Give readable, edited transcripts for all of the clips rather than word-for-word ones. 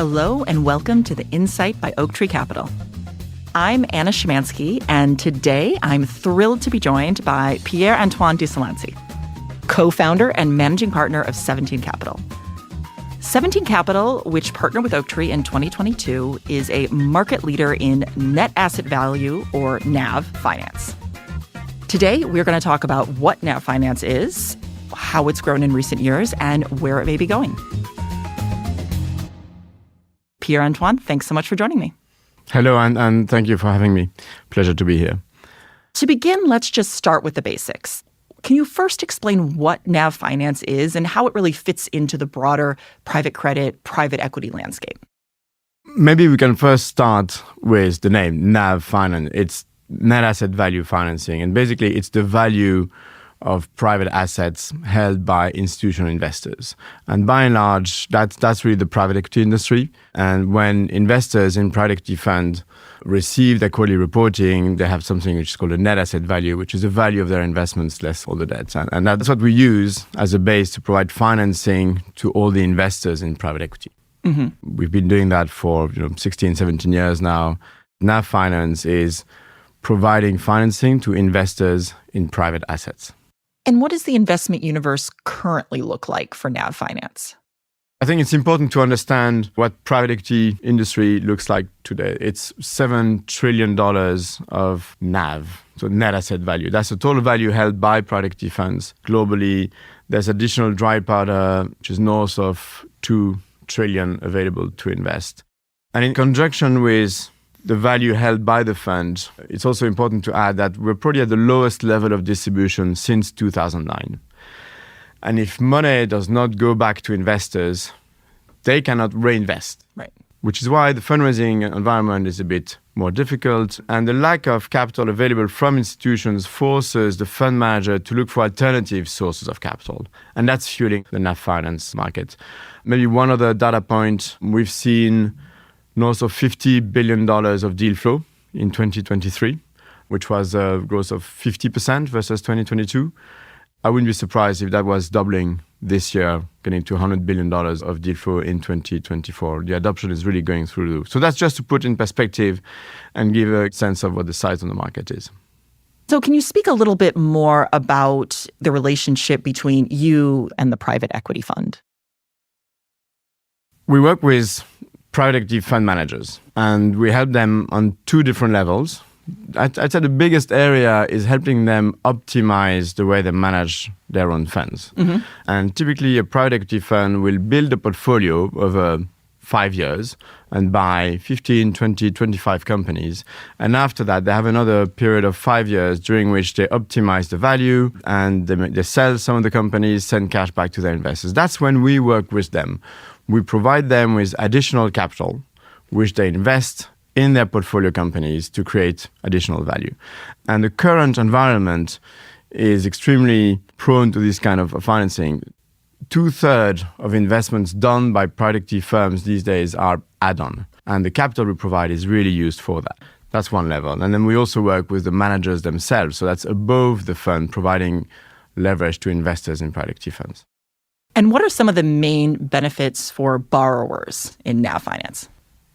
Hello and welcome to The Insight by Oaktree Capital. I'm Anna Szymanski, and today I'm thrilled to be joined by Pierre-Antoine de Selancy, co-founder and managing partner of 17 Capital. 17 Capital, which partnered with Oaktree in 2022, is a market leader in net asset value, or NAV, finance. Today, we're going to talk about what NAV finance is, how it's grown in recent years, and where it may be going. Pierre-Antoine, thanks so much for joining me. Hello, and thank you for having me. Pleasure to be here. To begin, let's just start with the basics. Can you first explain what NAV finance is and how it really fits into the broader private credit, private equity landscape? Maybe we can first start with the name, NAV finance. It's net asset value financing, and basically it's the value of private assets held by institutional investors. And by and large, that's really the private equity industry. And when investors in private equity fund receive their quarterly reporting, they have something which is called a net asset value, which is the value of their investments less all the debts. And that's what we use as a base to provide financing to all the investors in private equity. Mm-hmm. We've been doing that for 16, 17 years now. NAV finance is providing financing to investors in private assets. And what does the investment universe currently look like for NAV finance? I think it's important to understand what private equity industry looks like today. It's $7 trillion of NAV, so net asset value. That's the total value held by private equity funds globally. There's additional dry powder, which is north of $2 trillion available to invest. And in conjunction with the value held by the fund, it's also important to add that we're probably at the lowest level of distribution since 2009. And if money does not go back to investors, they cannot reinvest. Right. Which is why the fundraising environment is a bit more difficult. And the lack of capital available from institutions forces the fund manager to look for alternative sources of capital. And that's fueling the NAV finance market. Maybe one other data point, we've seen north of $50 billion of deal flow in 2023, which was a growth of 50% versus 2022. I wouldn't be surprised if that was doubling this year, getting to $100 billion of deal flow in 2024. The adoption is really going through the roof. So that's just to put in perspective and give a sense of what the size of the market is. So can you speak a little bit more about the relationship between you and the private equity fund? We work with private equity fund managers, and we help them on two different levels. I'd say the biggest area is helping them optimize the way they manage their own funds. Mm-hmm. And typically a private equity fund will build a portfolio over 5 years and buy 15, 20, 25 companies. And after that, they have another period of 5 years during which they optimize the value and they sell some of the companies, send cash back to their investors. That's when we work with them. We provide them with additional capital, which they invest in their portfolio companies to create additional value. And the current environment is extremely prone to this kind of financing. 2/3 of investments done by private equity firms these days are add-on. And the capital we provide is really used for that. That's one level. And then we also work with the managers themselves. So that's above the fund, providing leverage to investors in private equity funds. And what are some of the main benefits for borrowers in NAV finance?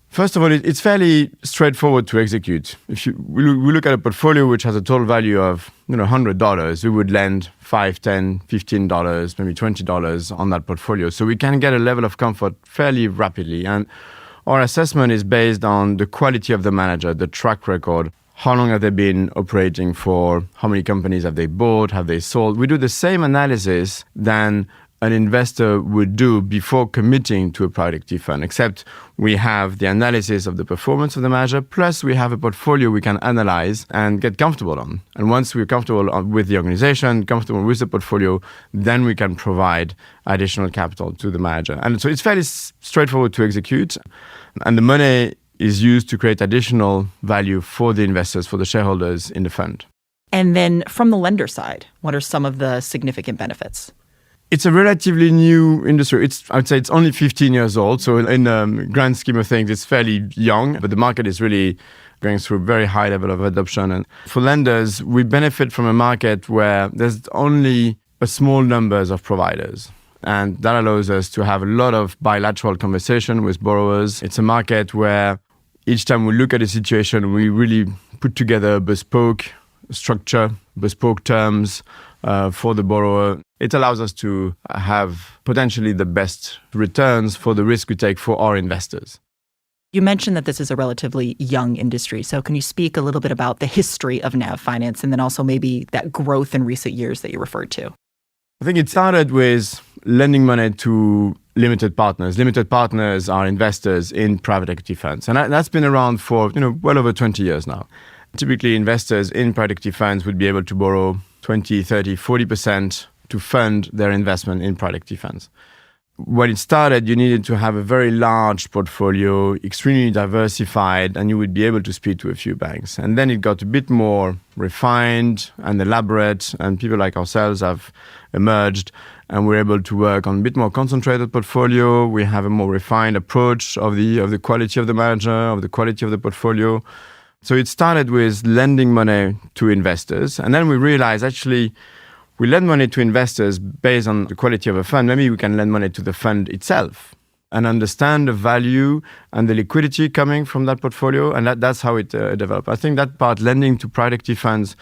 First of all, it's fairly straightforward to execute. If we look at a portfolio which has a total value of $100, we would lend $5, $10, $15, maybe $20 on that portfolio. So we can get a level of comfort fairly rapidly. And our assessment is based on the quality of the manager, the track record. How long have they been operating for? How many companies have they bought? Have they sold? We do the same analysis than an investor would do before committing to a private equity fund, except we have the analysis of the performance of the manager, plus we have a portfolio we can analyze and get comfortable on. And once we're comfortable with the organization, comfortable with the portfolio, then we can provide additional capital to the manager. And so it's fairly straightforward to execute. And the money is used to create additional value for the investors, for the shareholders in the fund. And then from the lender side, what are some of the significant benefits? It's a relatively new industry. I would say it's only 15 years old. So in the grand scheme of things, it's fairly young, but the market is really going through a very high level of adoption. And for lenders, we benefit from a market where there's only a small numbers of providers. And that allows us to have a lot of bilateral conversation with borrowers. It's a market where each time we look at a situation, we really put together a bespoke structure, bespoke terms for the borrower. It allows us to have potentially the best returns for the risk we take for our investors. You mentioned that this is a relatively young industry. So can you speak a little bit about the history of NAV finance and then also maybe that growth in recent years that you referred to? I think it started with lending money to limited partners. Limited partners are investors in private equity funds. And that's been around for well over 20 years now. Typically, investors in private equity funds would be able to borrow 20, 30, 40% to fund their investment in private equity funds. When it started, you needed to have a very large portfolio, extremely diversified, and you would be able to speak to a few banks. And then it got a bit more refined and elaborate, and people like ourselves have emerged, and we're able to work on a bit more concentrated portfolio. We have a more refined approach of the quality of the manager, of the quality of the portfolio. So it started with lending money to investors, and then we realized actually we lend money to investors based on the quality of a fund. Maybe we can lend money to the fund itself and understand the value and the liquidity coming from that portfolio. And that's how it developed. I think that part, lending to private equity funds,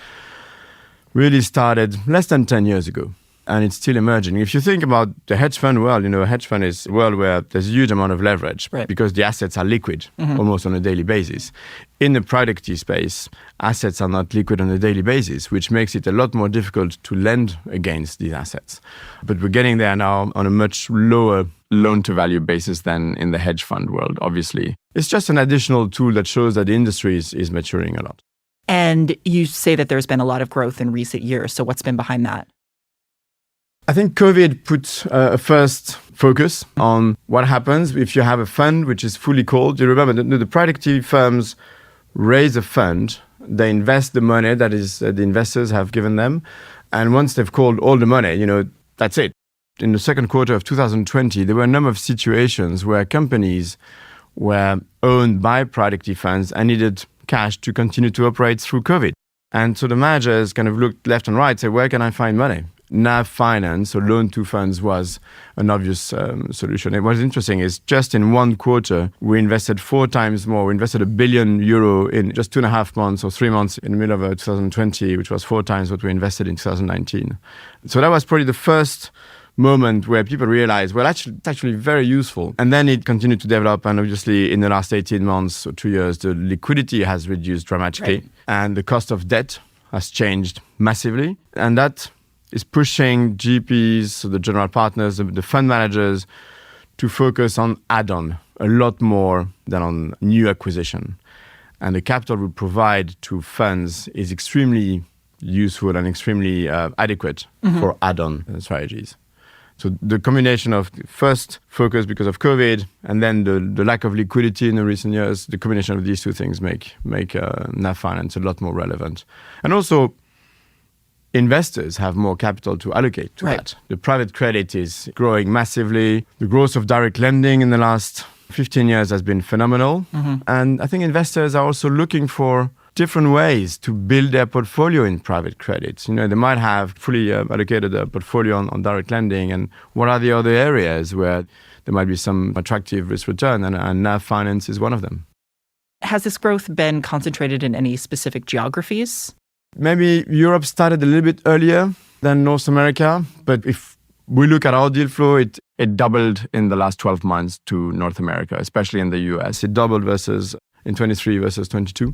really started less than 10 years ago. And it's still emerging. If you think about the hedge fund world, a hedge fund is a world where there's a huge amount of leverage because the assets are liquid almost on a daily basis. In the private equity space, assets are not liquid on a daily basis, which makes it a lot more difficult to lend against these assets. But we're getting there now on a much lower loan-to-value basis than in the hedge fund world, obviously. It's just an additional tool that shows that the industry is maturing a lot. And you say that there's been a lot of growth in recent years. So what's been behind that? I think COVID put a first focus on what happens if you have a fund which is fully called. You remember the private equity firms raise a fund, they invest the money that is the investors have given them, and once they've called all the money, that's it. In the second quarter of 2020, there were a number of situations where companies were owned by private equity funds and needed cash to continue to operate through COVID. And so the managers kind of looked left and right, said, where can I find money? NAV finance, or loan to funds, was an obvious solution. What was interesting is just in one quarter, we invested 4 times more. We invested €1 billion in just 2.5 months or 3 months in the middle of 2020, which was 4 times what we invested in 2019. So that was probably the first moment where people realized, well, actually, it's actually very useful. And then it continued to develop. And obviously, in the last 18 months or 2 years, the liquidity has reduced dramatically. Right. And the cost of debt has changed massively. And that is pushing GPs, so the general partners, the fund managers, to focus on add-on a lot more than on new acquisition. And the capital we provide to funds is extremely useful and extremely adequate for add-on strategies. So the combination of first focus because of COVID and then the lack of liquidity in the recent years, the combination of these two things make NAV finance a lot more relevant. And also, investors have more capital to allocate to that. The private credit is growing massively. The growth of direct lending in the last 15 years has been phenomenal. And I think investors are also looking for different ways to build their portfolio in private credit. They might have fully allocated a portfolio on direct lending, and what are the other areas where there might be some attractive risk return, and NAV finance is one of them. Has this growth been concentrated in any specific geographies? Maybe Europe started a little bit earlier than North America, but if we look at our deal flow, it doubled in the last 12 months to North America, especially in the US. It doubled in 23 versus 22,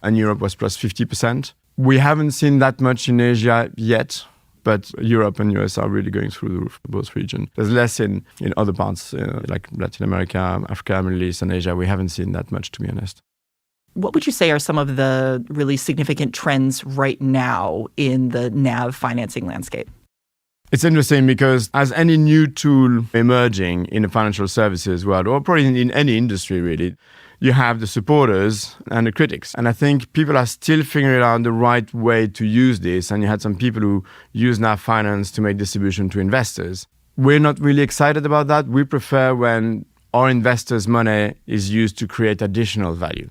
and Europe was plus 50%. We haven't seen that much in Asia yet, but Europe and US are really going through the roof, both regions. There's less in other parts, like Latin America, Africa, Middle East, and Asia. We haven't seen that much, to be honest. What would you say are some of the really significant trends right now in the NAV financing landscape? It's interesting because as any new tool emerging in the financial services world, or probably in any industry really, you have the supporters and the critics. And I think people are still figuring out the right way to use this. And you had some people who use NAV finance to make distribution to investors. We're not really excited about that. We prefer when our investors' money is used to create additional value.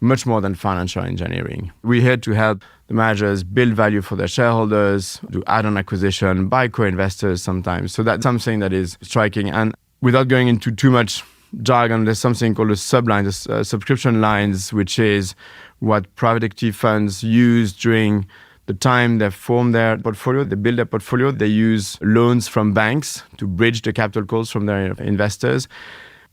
much more than financial engineering. We're here to help the managers build value for their shareholders, do add-on acquisition, buy co-investors sometimes. So that's something that is striking. And without going into too much jargon, there's something called a subline, subscription lines, which is what private equity funds use during the time they form their portfolio, they build their portfolio. They use loans from banks to bridge the capital calls from their investors.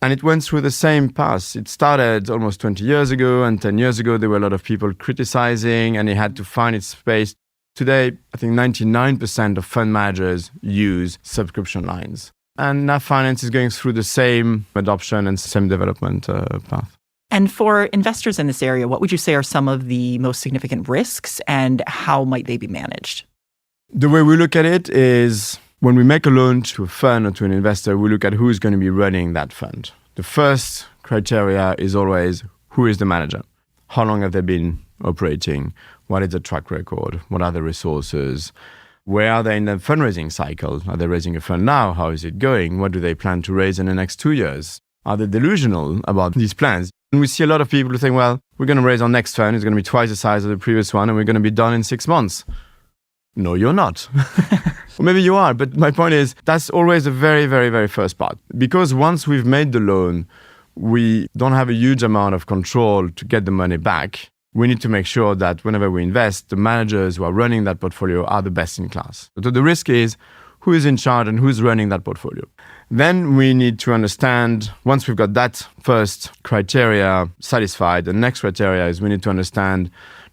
And it went through the same path. It started almost 20 years ago, and 10 years ago, there were a lot of people criticizing, and it had to find its space. Today, I think 99% of fund managers use subscription lines. And NAV Finance is going through the same adoption and same development path. And for investors in this area, what would you say are some of the most significant risks, and how might they be managed? The way we look at it is, when we make a loan to a fund or to an investor, we look at who is going to be running that fund. The first criteria is always, who is the manager? How long have they been operating? What is the track record? What are the resources? Where are they in the fundraising cycle? Are they raising a fund now? How is it going? What do they plan to raise in the next 2 years? Are they delusional about these plans? And we see a lot of people who think, well, we're going to raise our next fund. It's going to be twice the size of the previous one, and we're going to be done in 6 months. No, you're not. Or maybe you are, but my point is that's always the very, very, very first part. Because once we've made the loan, we don't have a huge amount of control to get the money back. We need to make sure that whenever we invest, the managers who are running that portfolio are the best in class. So the risk is who is in charge and who's running that portfolio. Then we need to understand, once we've got that first criteria satisfied, the next criteria is we need to understand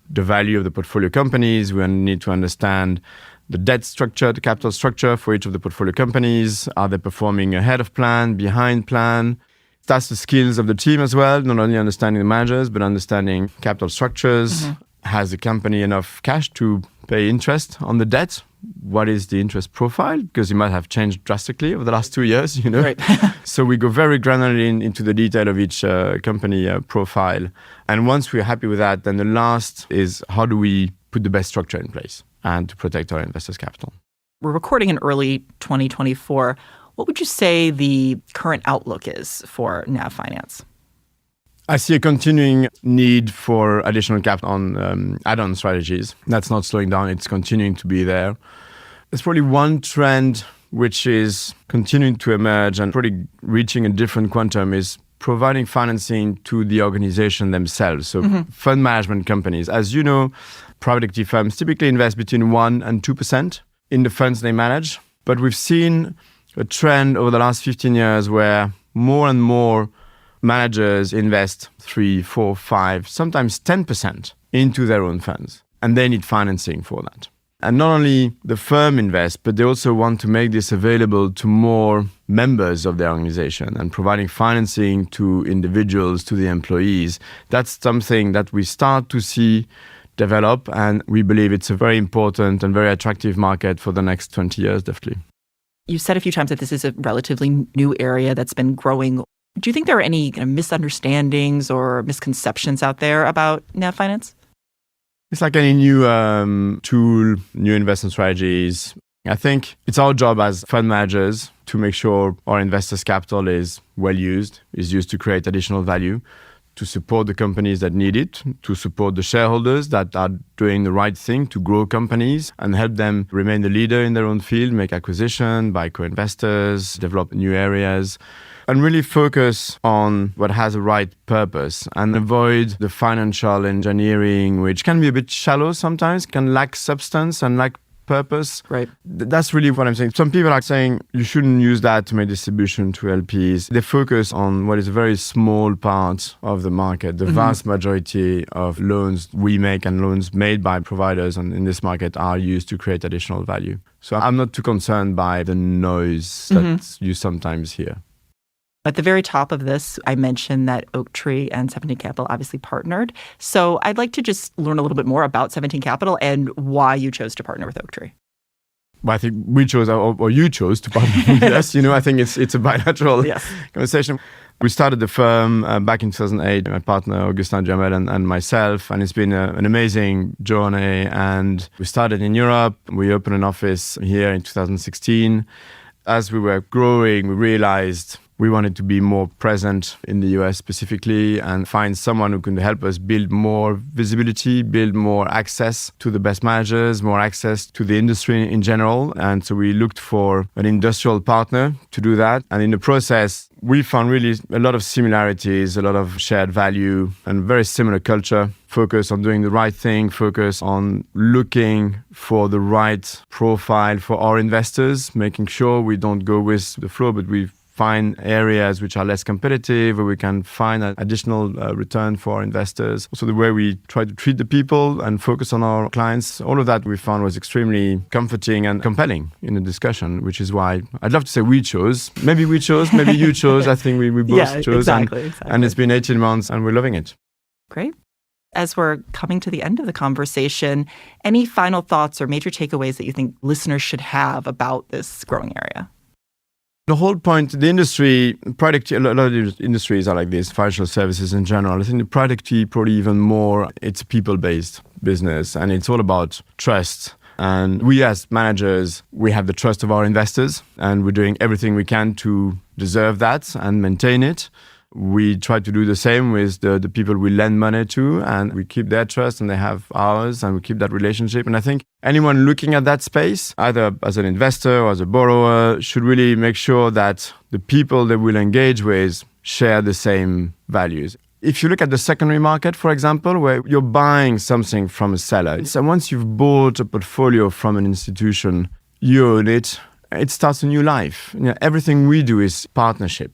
the value of the portfolio companies. We need to understand the debt structure, the capital structure for each of the portfolio companies. Are they performing ahead of plan, behind plan? That's the skills of the team as well, not only understanding the managers, but understanding capital structures. Mm-hmm. Has the company enough cash to pay interest on the debt? What is the interest profile? Because it might have changed drastically over the last 2 years, you know. Right. So we go very granularly into the detail of each company profile. And once we're happy with that, then the last is how do we put the best structure in place and to protect our investors' capital. We're recording in early 2024. What would you say the current outlook is for NAV Finance? I see a continuing need for additional capital on add-on strategies. That's not slowing down. It's continuing to be there. There's probably one trend which is continuing to emerge and probably reaching a different quantum is providing financing to the organization themselves. So fund management companies. As you know, private equity firms typically invest between 1% and 2% in the funds they manage. But we've seen a trend over the last 15 years where more and more managers invest 3%, 4%, 5%, sometimes 10% into their own funds. And they need financing for that. And not only the firm invests, but they also want to make this available to more members of their organization and providing financing to individuals, to the employees. That's something that we start to see develop. And we believe it's a very important and very attractive market for the next 20 years, definitely. You said a few times that this is a relatively new area that's been growing. Do you think there are any misunderstandings or misconceptions out there about NAV Finance? It's like any new tool, new investment strategies. I think it's our job as fund managers to make sure our investors' capital is well used, is used to create additional value, to support the companies that need it, to support the shareholders that are doing the right thing to grow companies and help them remain the leader in their own field, make acquisition, buy co-investors, develop new areas, and really focus on what has a right purpose and avoid the financial engineering, which can be a bit shallow sometimes, can lack substance and lack purpose. Right. That's really what I'm saying. Some people are saying you shouldn't use that to make distribution to LPs. They focus on what is a very small part of the market. The vast majority of loans we make and loans made by providers in this market are used to create additional value. So I'm not too concerned by the noise that you sometimes hear. At the very top of this, I mentioned that Oaktree and 17 Capital obviously partnered. So I'd like to just learn a little bit more about 17 Capital and why you chose to partner with Oaktree. Well, I think we chose, or you chose to partner with us. I think it's a bilateral conversation. We started the firm back in 2008, my partner, Augustin Duhamel, and myself, and it's been an amazing journey. And we started in Europe. We opened an office here in 2016. As we were growing, we realized We wanted to be more present in the US specifically and find someone who can help us build more visibility, build more access to the best managers, more access to the industry in general. And so we looked for an industrial partner to do that. And in the process, we found really a lot of similarities, a lot of shared value, and very similar culture. Focus on doing the right thing, focus on looking for the right profile for our investors, making sure we don't go with the flow, but we find areas which are less competitive, where we can find an additional return for our investors. Also, the way we try to treat the people and focus on our clients, all of that we found was extremely comforting and compelling in the discussion, which is why I'd love to say we chose. Maybe we chose, maybe you chose. I think we both chose. Exactly. And it's been 18 months and we're loving it. Great. As we're coming to the end of the conversation, any final thoughts or major takeaways that you think listeners should have about this growing area? The whole point, the industry, a lot of industries are like this, financial services in general. I think the private equity probably even more, it's a people-based business and it's all about trust. And we as managers, we have the trust of our investors and we're doing everything we can to deserve that and maintain it. We try to do the same with the people we lend money to, and we keep their trust and they have ours, and we keep that relationship. And I think anyone looking at that space, either as an investor or as a borrower, should really make sure that the people they will engage with share the same values. If you look at the secondary market, for example, where you're buying something from a seller, and once you've bought a portfolio from an institution, you own it, it starts a new life. Everything we do is partnership.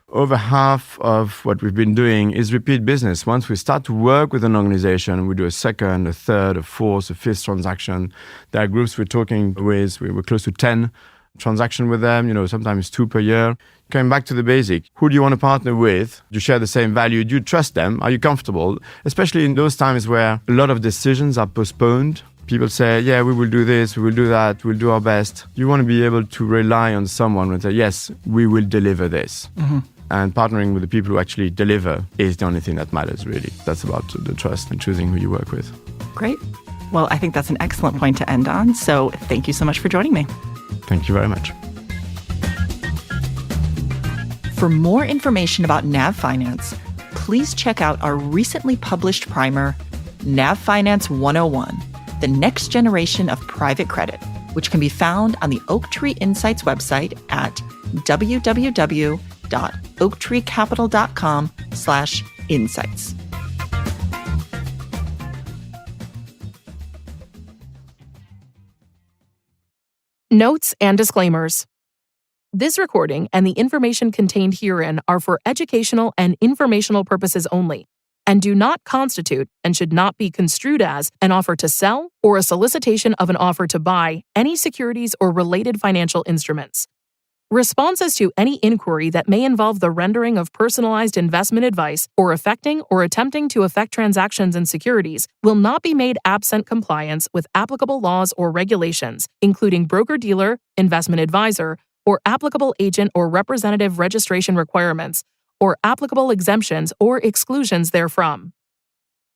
Over half of what we've been doing is repeat business. Once we start to work with an organization, we do a second, a third, a fourth, a fifth transaction. There are groups we're talking with. We're close to 10 transactions with them, sometimes 2 per year. Coming back to the basic, who do you want to partner with? Do you share the same value? Do you trust them? Are you comfortable? Especially in those times where a lot of decisions are postponed. People say, yeah, we will do this, we will do that, we'll do our best. You want to be able to rely on someone and say, yes, we will deliver this. Mm-hmm. And partnering with the people who actually deliver is the only thing that matters, really. That's about the trust and choosing who you work with. Great. Well, I think that's an excellent point to end on. So thank you so much for joining me. Thank you very much. For more information about NAV Finance, please check out our recently published primer, NAV Finance 101, the next generation of private credit, which can be found on the Oaktree Insights website at www.oaktreecapital.com/insights. Notes and disclaimers. This recording and the information contained herein are for educational and informational purposes only, and do not constitute and should not be construed as an offer to sell or a solicitation of an offer to buy any securities or related financial instruments. Responses to any inquiry that may involve the rendering of personalized investment advice or affecting or attempting to affect transactions in securities will not be made absent compliance with applicable laws or regulations, including broker-dealer, investment advisor, or applicable agent or representative registration requirements, or applicable exemptions or exclusions therefrom.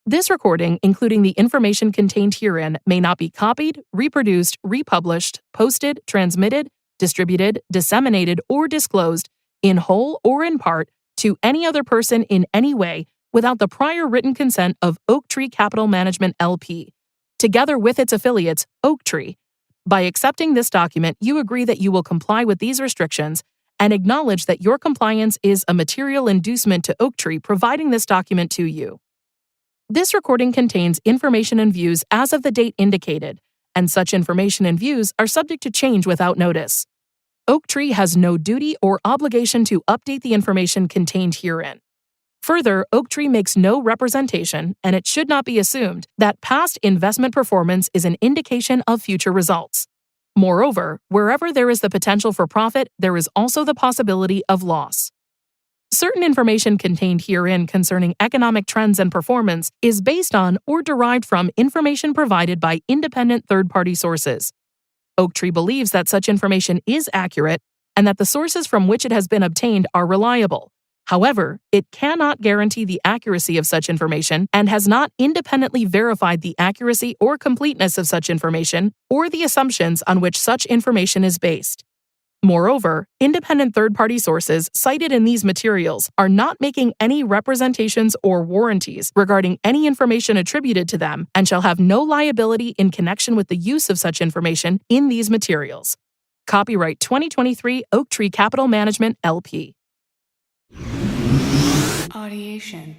This recording, including the information contained herein, may not be copied, reproduced, republished, posted, transmitted, distributed, disseminated, or disclosed, in whole or in part, to any other person in any way without the prior written consent of Oaktree Capital Management LP, together with its affiliates, Oaktree. By accepting this document, you agree that you will comply with these restrictions and acknowledge that your compliance is a material inducement to Oaktree providing this document to you. This recording contains information and views as of the date indicated, and such information and views are subject to change without notice. Oaktree has no duty or obligation to update the information contained herein. Further, Oaktree makes no representation, and it should not be assumed, that past investment performance is an indication of future results. Moreover, wherever there is the potential for profit, there is also the possibility of loss. Certain information contained herein concerning economic trends and performance is based on or derived from information provided by independent third-party sources. Oaktree believes that such information is accurate and that the sources from which it has been obtained are reliable. However, it cannot guarantee the accuracy of such information and has not independently verified the accuracy or completeness of such information or the assumptions on which such information is based. Moreover, independent third-party sources cited in these materials are not making any representations or warranties regarding any information attributed to them and shall have no liability in connection with the use of such information in these materials. Copyright 2023 Oaktree Capital Management, LP. Audiation.